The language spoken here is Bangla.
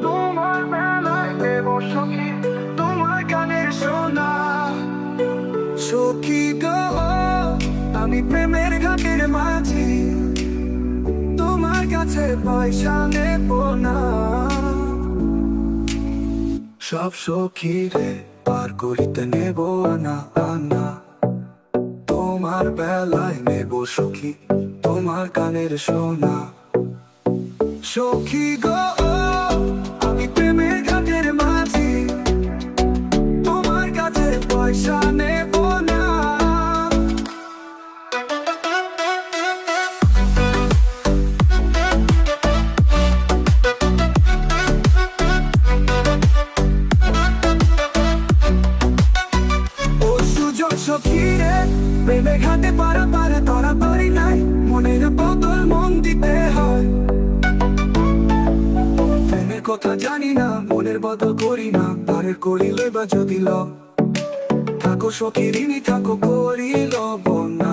তোমার বেলায় নেব সখী, তোমার গানের সোনা। সখী গো, আমি প্রেমের ঘাটের মাঝি, তোমার কাছে পয়সা নেব না। সব সখী রে পার করিতে নেব আনা আনা, তোমার বেলায় নেব সখী, তোমার কানের সোনা। সখী গো, আমি প্রেমের ঘাটের মাঝি, তোমার কাছে পয়সা নেব না। ও সুযোগ সখী রে, প্রেমের ঘাটে পারাপারে ধরা পারি নাই, মনের বদল মন দিতে হয়। প্রেমের কথা জানি না, মনের বদল করি না, পারের করিলে বা যদি ল থাকো সখী ঋণী থাকো করিল বনা।